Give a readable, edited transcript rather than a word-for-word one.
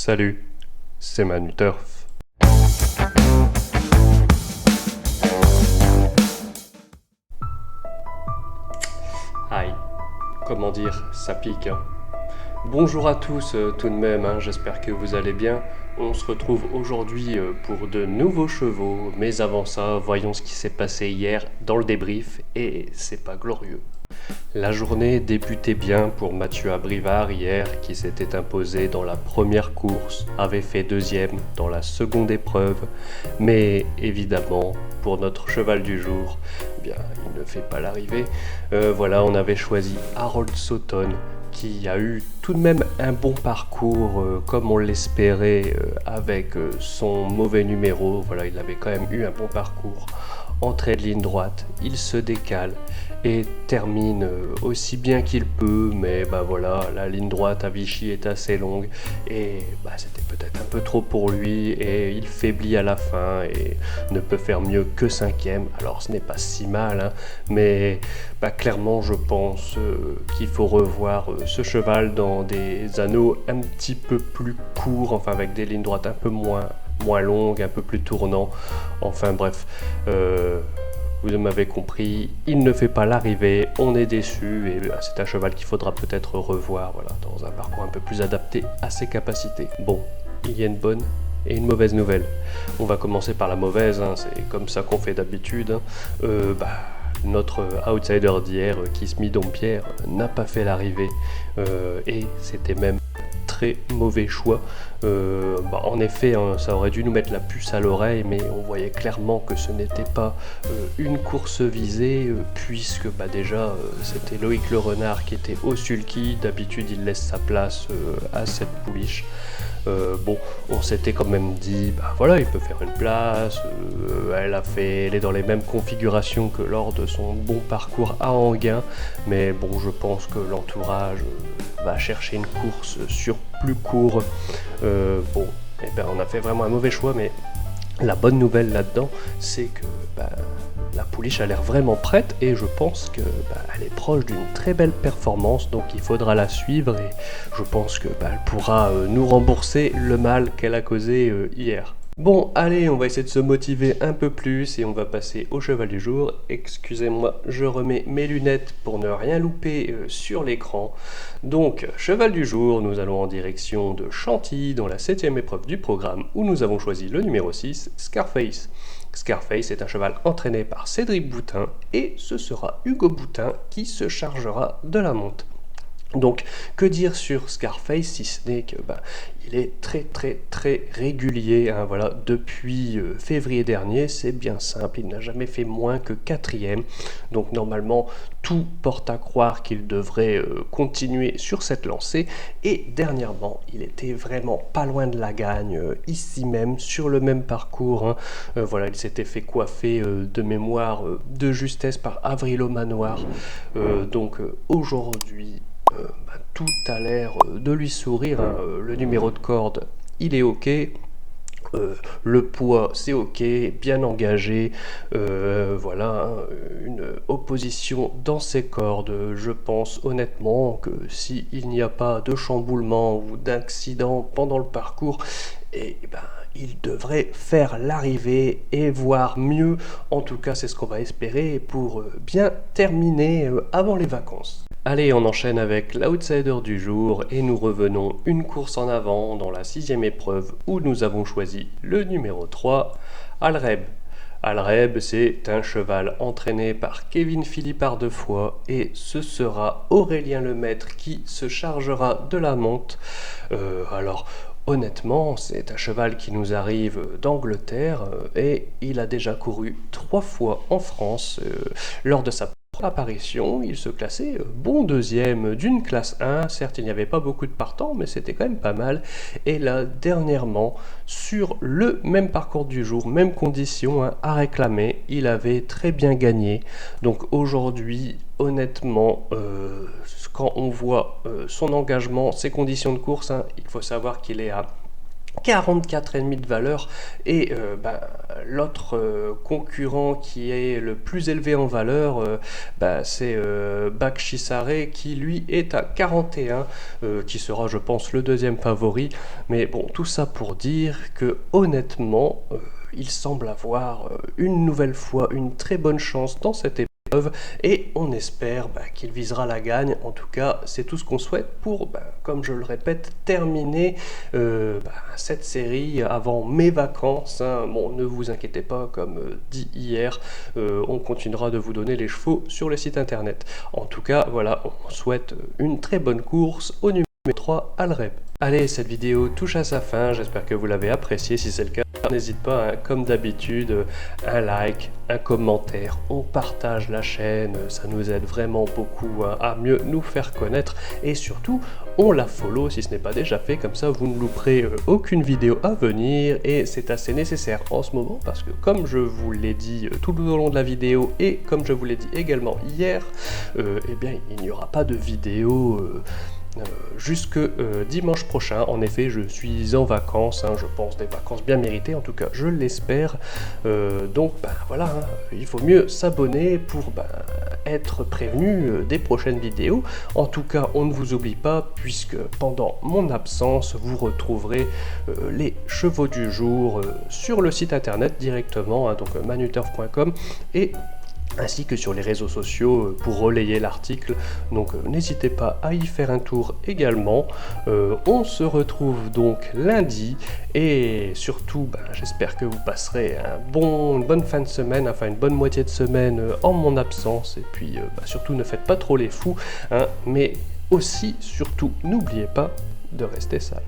Salut, c'est Manu Turf. Aïe, comment dire, ça pique, hein. Bonjour à tous tout de même, hein, j'espère que vous allez bien. On se retrouve aujourd'hui pour de nouveaux chevaux, mais avant ça, voyons ce qui s'est passé hier dans le débrief, et c'est pas glorieux. La journée débutait bien pour Mathieu Abrivard hier, qui s'était imposé dans la première course, avait fait deuxième dans la seconde épreuve, mais évidemment, pour notre cheval du jour, eh bien, il ne fait pas l'arrivée. Voilà, on avait choisi Harold Sutton, qui a eu tout de même un bon parcours, comme on l'espérait, avec son mauvais numéro. Voilà, il avait quand même eu un bon parcours. Entrée de ligne droite, il se décale et termine aussi bien qu'il peut, mais bah voilà, la ligne droite à Vichy est assez longue et bah c'était peut-être un peu trop pour lui et il faiblit à la fin et ne peut faire mieux que cinquième. Alors ce n'est pas si mal, hein, mais bah, clairement je pense qu'il faut revoir ce cheval dans des anneaux un petit peu plus courts, enfin avec des lignes droites un peu moins longues, un peu plus tournants, enfin bref. Vous m'avez compris, il ne fait pas l'arrivée, on est déçu et c'est un cheval qu'il faudra peut-être revoir, voilà, dans un parcours un peu plus adapté à ses capacités. Bon, il y a une bonne et une mauvaise nouvelle. On va commencer par la mauvaise, hein, c'est comme ça qu'on fait d'habitude. Notre outsider d'hier, Kismi Dompierre, n'a pas fait l'arrivée et c'était même très mauvais choix. En effet, hein, ça aurait dû nous mettre la puce à l'oreille, mais on voyait clairement que ce n'était pas une course visée, puisque déjà c'était Loïc Le Renard qui était au sulky. D'habitude, il laisse sa place à cette pouliche. On s'était quand même dit, voilà, il peut faire une place. Elle est dans les mêmes configurations que lors de son bon parcours à Enghien, mais bon, je pense que l'entourage va chercher une course sur plus court. On a fait vraiment un mauvais choix, mais la bonne nouvelle là-dedans, c'est que la pouliche a l'air vraiment prête et je pense que elle est proche d'une très belle performance, donc il faudra la suivre et je pense que elle pourra nous rembourser le mal qu'elle a causé hier. Bon, allez, on va essayer de se motiver un peu plus et on va passer au cheval du jour. Excusez-moi, je remets mes lunettes pour ne rien louper sur l'écran. Donc, cheval du jour, nous allons en direction de Chantilly dans la 7e épreuve du programme où nous avons choisi le numéro 6, Scarface. Scarface est un cheval entraîné par Cédric Boutin et ce sera Hugo Boutin qui se chargera de la monte. Donc, que dire sur Scarface si ce n'est que il est très régulier, hein, voilà, depuis février dernier, c'est bien simple, il n'a jamais fait moins que 4e, donc normalement tout porte à croire qu'il devrait continuer sur cette lancée, et dernièrement il était vraiment pas loin de la gagne, ici même, sur le même parcours, hein. Il s'était fait coiffer de mémoire de justesse par Avril au Manoir, aujourd'hui tout a l'air de lui sourire, hein. Le numéro de corde, il est ok. Le poids, c'est ok, bien engagé. Une opposition dans ses cordes. Je pense honnêtement que s'il n'y a pas de chamboulement ou d'accident pendant le parcours, il devrait faire l'arrivée et voire mieux. En tout cas, c'est ce qu'on va espérer pour bien terminer avant les vacances. Allez, on enchaîne avec l'outsider du jour et nous revenons une course en avant dans la 6e épreuve où nous avons choisi le numéro 3, Alreb. Alreb, c'est un cheval entraîné par Kevin Philippard de Foix et ce sera Aurélien Lemaître qui se chargera de la monte. Honnêtement, c'est un cheval qui nous arrive d'Angleterre et il a déjà couru 3 fois en France lors de sa apparition, il se classait bon deuxième d'une classe 1, certes il n'y avait pas beaucoup de partants, mais c'était quand même pas mal, et là dernièrement, sur le même parcours du jour, même conditions, hein, à réclamer, il avait très bien gagné, donc aujourd'hui, honnêtement, quand on voit son engagement, ses conditions de course, hein, il faut savoir qu'il est à 44,5 de valeur, et l'autre concurrent qui est le plus élevé en valeur, c'est Bakshisare, qui lui est à 41, qui sera je pense le deuxième favori. Mais bon, tout ça pour dire que honnêtement il semble avoir une nouvelle fois une très bonne chance dans cette épreuve, et on espère qu'il visera la gagne. En tout cas, c'est tout ce qu'on souhaite pour, comme je le répète, terminer cette série avant mes vacances, hein. Bon, ne vous inquiétez pas, comme dit hier, on continuera de vous donner les chevaux sur le site internet. En tout cas, voilà, on souhaite une très bonne course au numéro 3 Al-Reb. Allez, cette vidéo touche à sa fin, j'espère que vous l'avez appréciée. Si c'est le cas, n'hésite pas, hein, comme d'habitude, un like, un commentaire, on partage la chaîne, ça nous aide vraiment beaucoup, hein, à mieux nous faire connaître, et surtout, on la follow si ce n'est pas déjà fait, comme ça vous ne louperez aucune vidéo à venir, et c'est assez nécessaire en ce moment, parce que comme je vous l'ai dit tout au long de la vidéo, et comme je vous l'ai dit également hier, eh bien il n'y aura pas de vidéo jusque dimanche prochain. En effet, je suis en vacances, hein, je pense des vacances bien méritées, en tout cas je l'espère. Donc voilà, hein, il faut mieux s'abonner pour être prévenu des prochaines vidéos. En tout cas, on ne vous oublie pas, puisque pendant mon absence, vous retrouverez les chevaux du jour sur le site internet directement, hein, donc manuturf.com, et ainsi que sur les réseaux sociaux pour relayer l'article. Donc n'hésitez pas à y faire un tour également. On se retrouve donc lundi, et surtout j'espère que vous passerez une bonne fin de semaine, enfin une bonne moitié de semaine en mon absence, et puis surtout ne faites pas trop les fous, hein, mais aussi surtout n'oubliez pas de rester sage.